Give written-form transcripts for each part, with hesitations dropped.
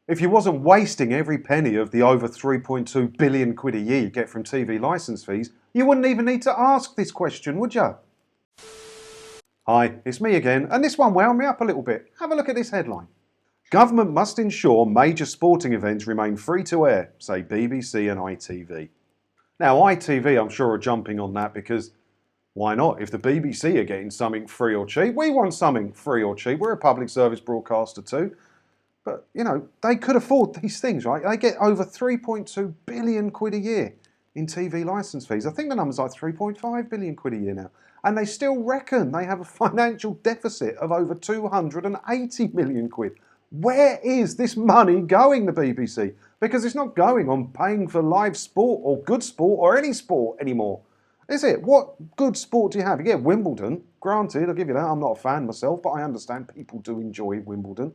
If you wasn't wasting every penny of the over 3.2 billion quid a year you get from TV licence fees, you wouldn't even need to ask this question, would you? Hi, it's me again, and this one wound me up a little bit. Have a look at this headline. Government must ensure major sporting events remain free to air, say BBC and ITV. Now, ITV, I'm sure, are jumping on that because why not? If the BBC are getting something free or cheap, we want something free or cheap. We're a public service broadcaster too. But, you know, they could afford these things, right? They get over 3.2 billion quid a year in TV licence fees. I think the number's like 3.5 billion quid a year now. And they still reckon they have a financial deficit of over 280 million quid. Where is this money going, the BBC? Because it's not going on paying for live sport or good sport or any sport anymore. Is it? What good sport do you have? You get Wimbledon. Granted, I'll give you that. I'm not a fan myself, but I understand people do enjoy Wimbledon.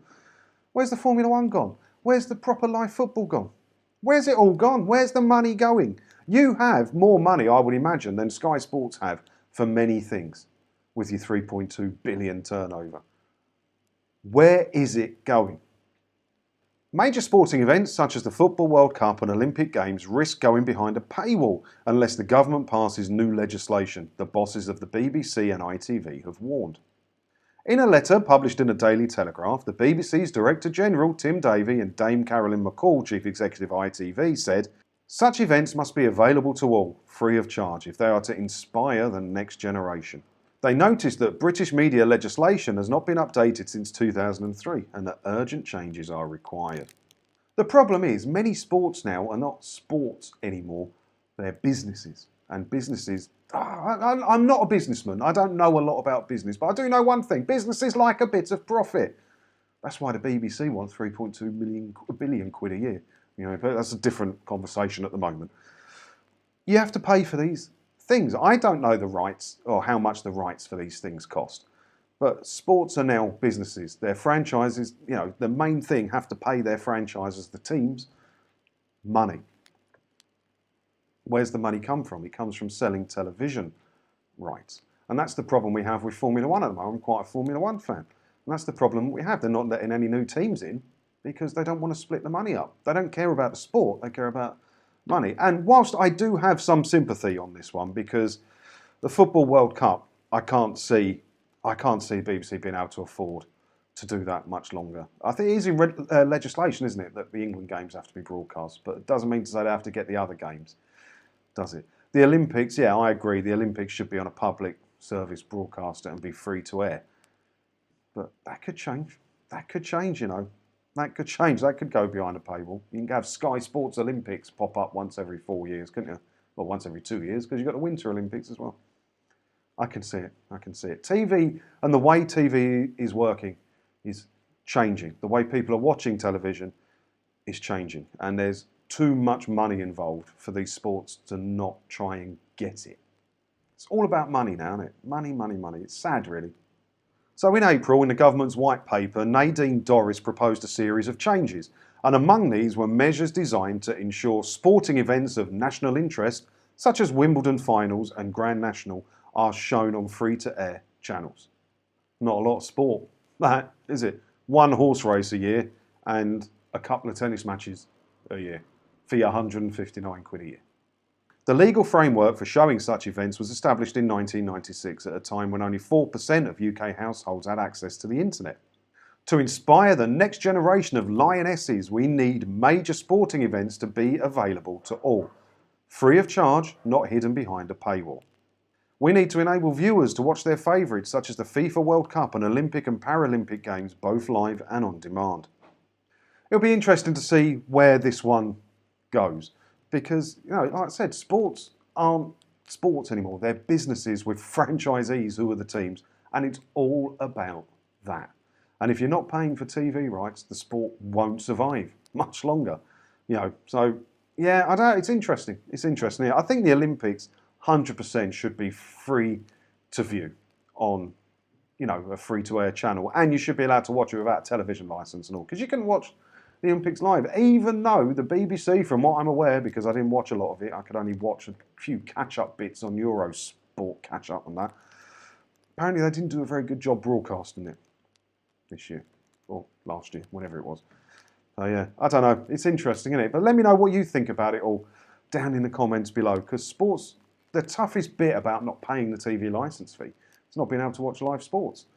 Where's the Formula 1 gone? Where's the proper live football gone? Where's it all gone? Where's the money going? You have more money, I would imagine, than Sky Sports have for many things with your 3.2 billion turnover. Where is it going? Major sporting events such as the Football World Cup and Olympic Games risk going behind a paywall unless the government passes new legislation, the bosses of the BBC and ITV have warned. In a letter published in the Daily Telegraph, the BBC's Director General Tim Davie and Dame Carolyn McCall, Chief Executive ITV, said, "Such events must be available to all, free of charge, if they are to inspire the next generation." They noticed that British media legislation has not been updated since 2003 and that urgent changes are required. The problem is, many sports now are not sports anymore, they're businesses. And businesses, I'm not a businessman, I don't know a lot about business, but I do know one thing, businesses like a bit of profit. That's why the BBC wants 3.2 billion quid a year. You know, but that's a different conversation at the moment. You have to pay for these things. I don't know the rights or how much the rights for these things cost. But sports are now businesses. Their franchises, you know, the main thing have to pay their franchises, the teams, money. Where's the money come from? It comes from selling television rights. And that's the problem we have with Formula 1 at the moment. I'm quite a Formula 1 fan. And that's the problem we have. They're not letting any new teams in because they don't want to split the money up. They don't care about the sport, they care about money. And whilst I do have some sympathy on this one, because the Football World Cup, I can't see BBC being able to afford to do that much longer. I think it is in legislation, isn't it, that the England games have to be broadcast, but it doesn't mean to say they have to get the other games, does it? The Olympics, yeah, I agree, the Olympics should be on a public service broadcaster and be free to air. But that could change. That could change, you know. That could change. That could go behind a paywall. You can have Sky Sports Olympics pop up once every 4 years, couldn't you? Well, once every 2 years, because you've got the Winter Olympics as well. I can see it. I can see it. TV and the way TV is working is changing. The way people are watching television is changing. And there's too much money involved for these sports to not try and get it. It's all about money now, isn't it? Money, money, money. It's sad, really. So in April, in the government's white paper, Nadine Dorries proposed a series of changes, and among these were measures designed to ensure sporting events of national interest, such as Wimbledon finals and Grand National, are shown on free-to-air channels. Not a lot of sport, that, is it? One horse race a year and a couple of tennis matches a year for your 159 quid a year. The legal framework for showing such events was established in 1996 at a time when only 4% of UK households had access to the internet. To inspire the next generation of lionesses, we need major sporting events to be available to all, free of charge, not hidden behind a paywall. We need to enable viewers to watch their favourites such as the FIFA World Cup and Olympic and Paralympic Games, both live and on demand. It'll be interesting to see where this one goes. Because, you know, like I said, sports aren't sports anymore. They're businesses with franchisees who are the teams. And it's all about that. And if you're not paying for TV rights, the sport won't survive much longer. You know, so, yeah, I don't know. It's interesting. It's interesting. I think the Olympics 100% should be free to view on, you know, a free-to-air channel. And you should be allowed to watch it without a television licence and all. Because you can watch the Olympics live, even though the BBC, from what I'm aware, because I didn't watch a lot of it, I could only watch a few catch-up bits on Eurosport catch-up and that. Apparently they didn't do a very good job broadcasting it this year, or last year, whenever it was. So yeah, I don't know. It's interesting, isn't it? But let me know what you think about it all down in the comments below. Because sports, the toughest bit about not paying the TV licence fee is not being able to watch live sports,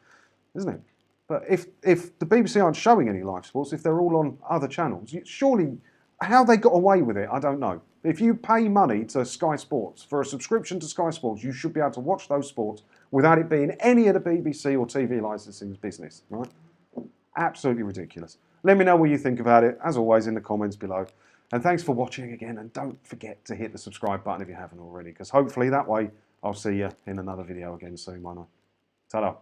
isn't it? But if the BBC aren't showing any live sports, if they're all on other channels, surely how they got away with it, I don't know. If you pay money to Sky Sports for a subscription to Sky Sports, you should be able to watch those sports without it being any of the BBC or TV licensing's business, right? Absolutely ridiculous. Let me know what you think about it, as always, in the comments below. And thanks for watching again, and don't forget to hit the subscribe button if you haven't already, because hopefully that way I'll see you in another video again soon, won't I? Ta-da.